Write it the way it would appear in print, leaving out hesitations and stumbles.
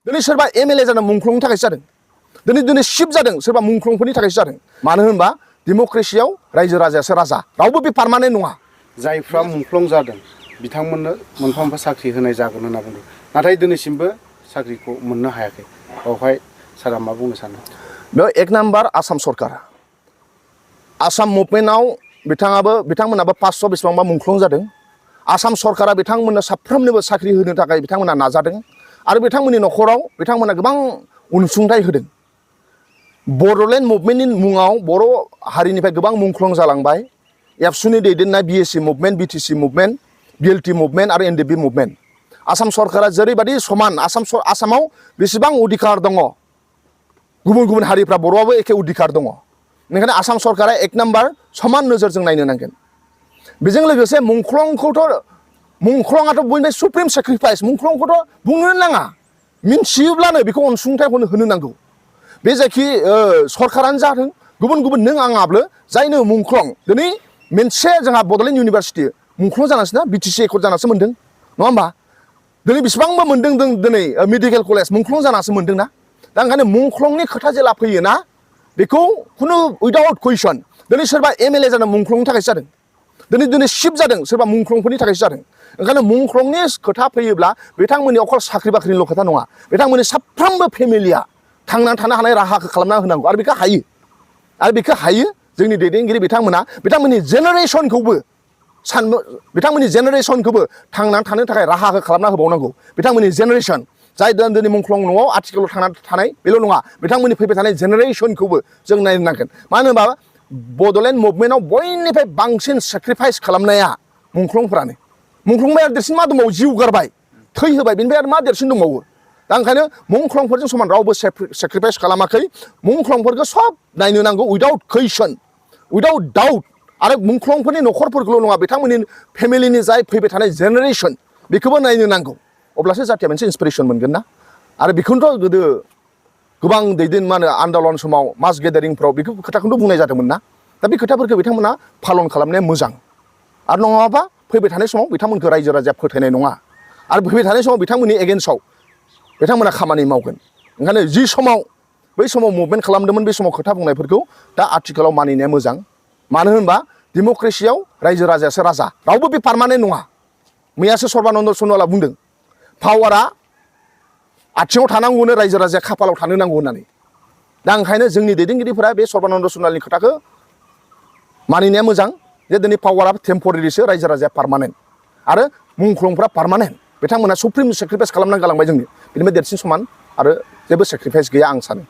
दिनै सोरबा एमएलए जानो मुंख्लंनि थाखाय जादों दिनै शिफ जादों सोरबा मुंख्लंफोरनि थाखाय जादों मानो होनबा डेम'क्रेसियाव रायजो राजायासो राजा रावबो बे पार्मानेन्ट नङा जायफ्रा मुंख्लं जादों बिथांमोननो मोनफा मोनफा साख्रि होनाय जागोन होनना बुंदों नाथाय दिनैसिमबो साख्रिखौ मोननो हायाखै बेवहाय सारा मा बुंनो सानो बेयाव एक नाम्बार आसाम सरकार आसाम मुभमेन्टआव बिथांमोनाबो 500 बेसेबांबा मुंख्लं जादों आसाम सरकारा बिथांमोननो साफ्रोमनोबो साख्रि होनो थाखाय बिथांमोना नाजादों आरो बिथांमोननि न'खराव बिथांमोना गोबां अनसुंथाइ होदों बड'लेण्ड मुभमेन्टनि मुङाव बर' हारिनिफ्राय गोबां मुंख्लं जालांबाय एबसुनि दैदेननाय BAC movement BTC movement BLT movement आरो एनडिपि मुभमेन्ट आसाम सरकारा जेरैबायदि समान आसामाव बेसेबां अधिकार दङ गुबुन गुबुन हारिफ्रा बर'आबो एखे अधिकार दङ बेनिखायनो आसाम सरकारा एक नाम्बार समान नोजोरजों नायनो नांगोन बेजों लोगोसे मुंख्लंआथ' बयनिफ्राय सुप्रिम सेक्रिफाइस मुंख्लंखौथ' बुंनो नाङा मिन्थियोब्लानो बेखौ अनसुंथाइ होनो नांगौ बे जायखि सरकारानो जाथों गुबुन गुबुन नों आङाब्लो जायनो मुंख्लं दिनै मोनसे जोंहा बड'लेण्ड इउनिभारसिटि मुंख्लं जानासो ना बिटिसि एकर्ड जानासो मोन्दों नङा होमबा दिनै बेसेबांबा मोन्दों दिनै मेडिकेल कलेज मुंख्लं जानासो मोन्दों ना दा ओंखायनो मुंख्लंनि खोथा जेला फैयोना बेखौ खुनु उइदाउट कुइसन दिनै सोरबा एमएलए जानो मुंख्लंनि थाखाय जादों दिनै शिफ जादों सोरबा मुंख्लंफोरनि थाखाय जादों ओंखायनो मुंख्लंनि खोथा फैयोब्ला बिथांमोननि अखल साख्रि बाख्रिनिल' खोथा नङा बिथांमोननि साफ्रोमबो फेमिलिया थांनानै थानो हानाय राहाखौ खालामना होनांगौ आरो बेखौ हायो जोंनि दैदेनगिरि बिथांमोननि जेनेरेसनखौबो थांनानै थानो थाखाय राहाखौ खालामना होबावनांगौ बिथांमोननि जेनेरेसन जाय दिनै मुंख्लं न'आव आथिखालाव थांनानै थानाय बेल' नङा बिथांमोननि फैबाय थानाय जेनेरेसनखौबो जों नायनो नांगोन मानो होनबा बड'लेण्ड मुभमेन्टआव बयनिफ्राय बांसिन सेक्रिफाइस खालामनाया मुंख्लंबाया देरसिन मा दंबावो जिउ गारबाय थै होबाय बेनिफ्राय आरो मा देरसिन दंबावो दा ओंखायनो मुंख्लंफोरजों समान रावबो सेक्रिफाइस खालामाखै मुंख्लंफोरखौ सब नायनो नांगौ उइदाउट कुइसन उइदाउट डाउट आरो मुंख्लंफोरनि न'खरफोरखौल' नङा बिथांमोननि फेमिलिनि जाय फैबाय थानाय जेनेरेसन बेखौबो नायनो नांगौ अब्लासो जातिया मोनसे इन्सपिरेसन मोनगोन ना आरो बेखौनोथ' गोदो गोबां आन्दलन समाव मास गेदारिंफ्राव बेखौ खोथाखौथ' बुंनाय जादोंमोन ना दा बे खोथाफोरखौ बिथांमोना फालन खालामनाया मोजां आरो नङाबा फैबाय थानाय समाव बिथांमोनखौ रायजो राजाया फोथायनाय नङा आरो फैबाय थानाय समाव बिथांमोननि एगेन्स्टआव बिथांमोना खामानि मावगोन ओंखायनो बै समाव मुभमेन्ट खालामदोंमोन बे समाव खोथा बुंनायफोरखौ दा आथिखालाव मानिनाया मोजां मानो होनबा डेम'क्रेसियाव रायजो राजायासो राजा रावबो बे पार्मानेन्ट नङा मैयासो सर्बानन्द सन'वाला बुंदों पावारा आथिङाव थानांगौनो रायजो राजाया खाफालाव थानो नांगौ होननानै दा ओंखायनो जोंनि दैदेनगिरिफोरा बे सर्बानन्द सन'वालनि खोथाखौ मानिनाया मोजां जे दिनै पावारा टेम्परारिसो रायजो राजाया पार्मानेन्ट आरो मुंख्लंफ्रा पार्मानेन्ट बिथांमोना सुप्रिम सेक्रिफाइस खालामनानै गालांबाय जोंनि बेनिफ्राय देरसिन समान आरो जेबो सेक्रिफाइस गैया आं सानो